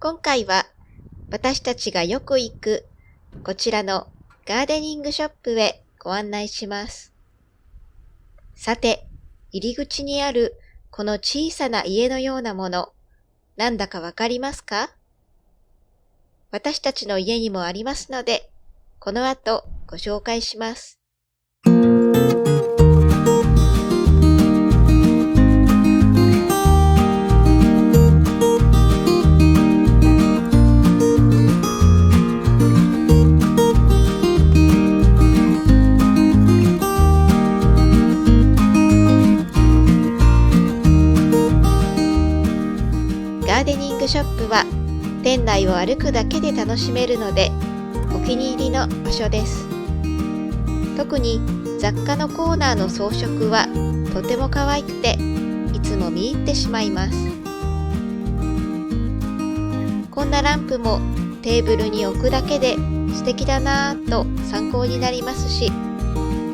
今回は私たちがよく行くこちらのガーデニングショップへご案内します。さて、入り口にあるこの小さな家のようなもの、なんだかわかりますか？私たちの家にもありますので、この後ご紹介します。ガーデニングショップは店内を歩くだけで楽しめるのでお気に入りの場所です。特に雑貨のコーナーの装飾はとても可愛くていつも見入ってしまいます。こんなランプもテーブルに置くだけで素敵だなぁと参考になりますし、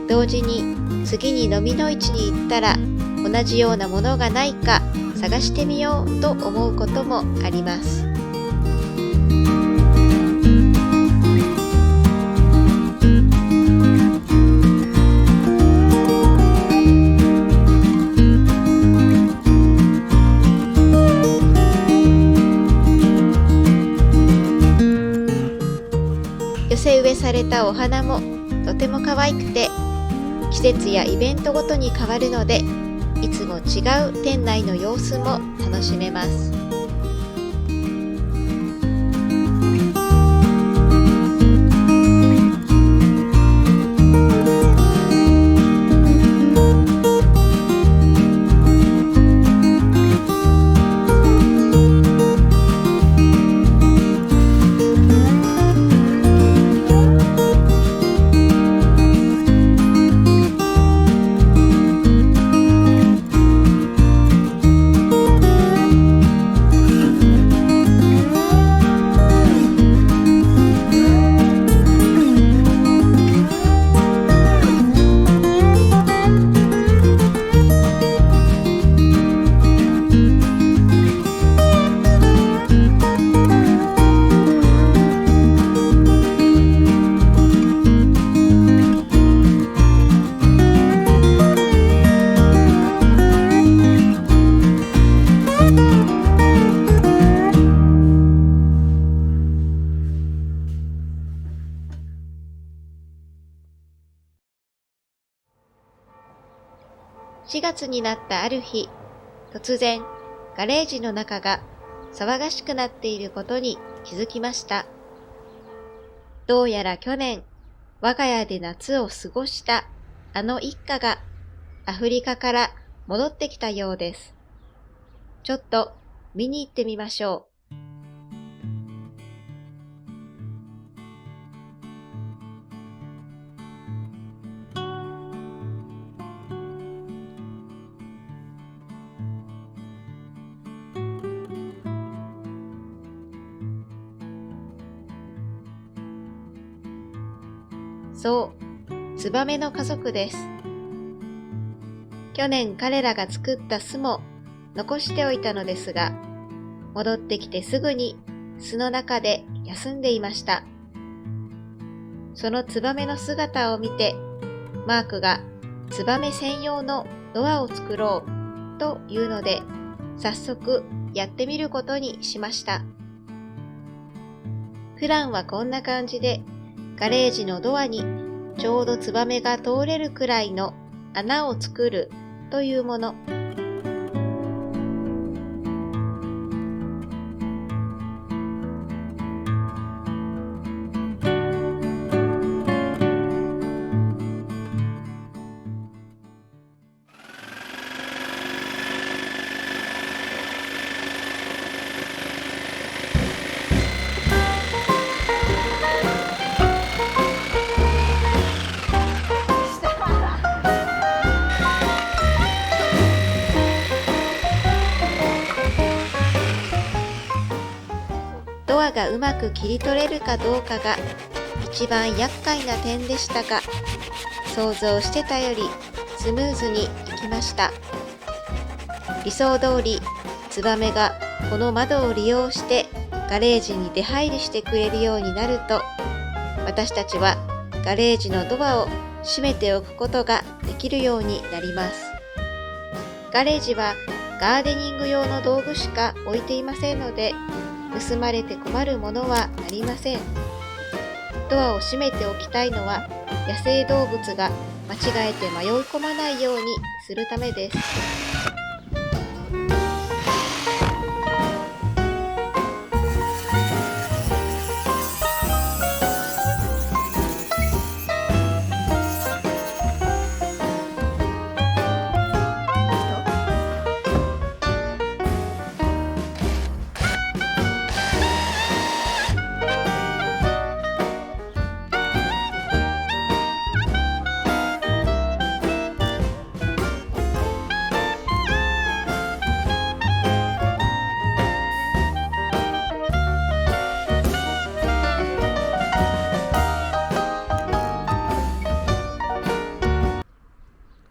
同時に次に飲みの市に行ったら同じようなものがないか探してみようと思うこともあります。寄せ植えされたお花もとても可愛くて、季節やイベントごとに変わるので、いつも違う店内の様子も楽しめます。4月になったある日、突然ガレージの中が騒がしくなっていることに気づきました。どうやら去年我が家で夏を過ごしたあの一家がアフリカから戻ってきたようです。ちょっと見に行ってみましょう。そう、ツバメの家族です。去年彼らが作った巣も残しておいたのですが、戻ってきてすぐに巣の中で休んでいました。そのツバメの姿を見て、マークがツバメ専用のドアを作ろうというので、早速やってみることにしました。プランはこんな感じで、ガレージのドアにちょうどツバメが通れるくらいの穴を作るというもの。ドアがうまく切り取れるかどうかが一番厄介な点でしたが、想像してたよりスムーズにいきました。理想通りツバメがこの窓を利用してガレージに出入りしてくれるようになると、私たちはガレージのドアを閉めておくことができるようになります。ガレージはガーデニング用の道具しか置いていませんので、盗まれて困るものはありません。ドアを閉めておきたいのは、野生動物が間違えて迷い込まないようにするためです。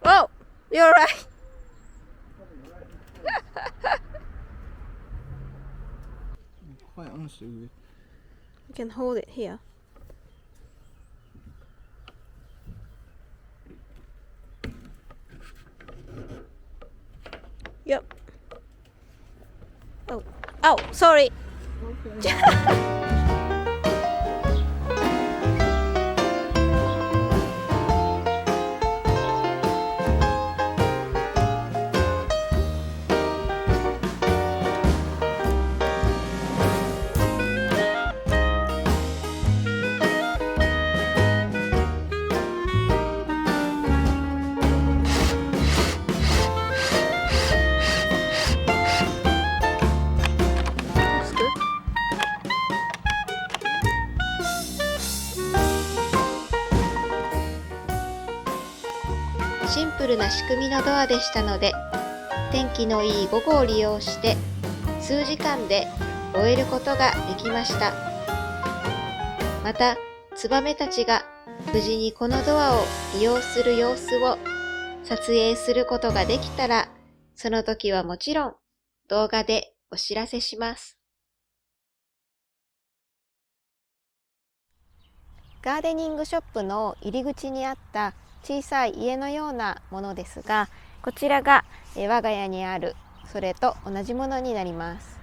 Oh, you're right. Quite honestly, You can hold it here. Yep. Oh, oh, sorry. Looks good. シンプルな仕組みのドアでしたので、天気のいい午後を利用して数時間で終えることができました。また、ツバメたちが無事にこのドアを利用する様子を撮影することができたら、その時はもちろん動画でお知らせします。ガーデニングショップの入り口にあった小さい家のようなものですが、こちらが我が家にあるそれと同じものになります。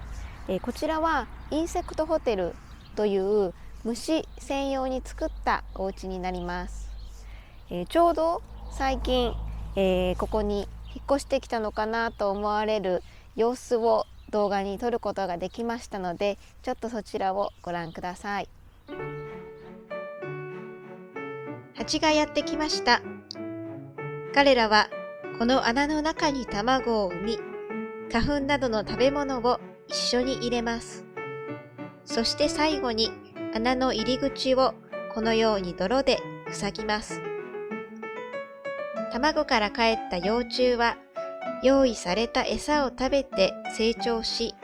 こちらはインセクトホテルという虫専用に作ったお家になります。ちょうど最近、ここに引っ越してきたのかなと思われる様子を動画に撮ることができましたので、ちょっとそちらをご覧ください。蜂がやってきました。彼らはこの穴の中に卵を産み、花粉などの食べ物を一緒に入れます。そして最後に穴の入り口をこのように泥で塞ぎます。卵からかえった幼虫は用意された餌を食べて成長し、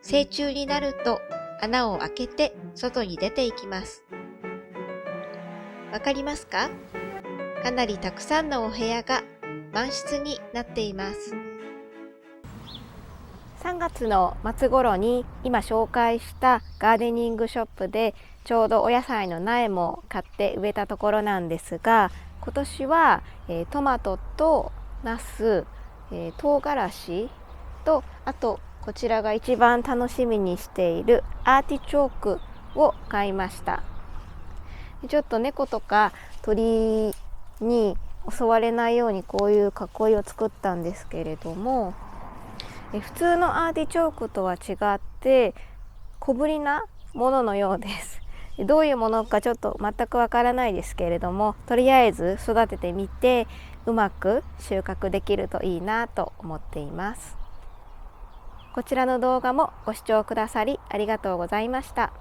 成虫になると穴を開けて外に出ていきます。わかりますか？かなりたくさんのお部屋が満室になっています。3月の末頃に今紹介したガーデニングショップでちょうどお野菜の苗も買って植えたところなんですが、今年はトマトとナス、唐辛子と、あとこちらが一番楽しみにしているアーティチョークを買いました。ちょっと猫とか鳥に襲われないようにこういう囲いを作ったんですけれども、普通のアーティチョークとは違って小ぶりなもののようです。どういうものかちょっと全くわからないですけれども、とりあえず育ててみてうまく収穫できるといいなと思っています。こちらの動画もご視聴くださりありがとうございました。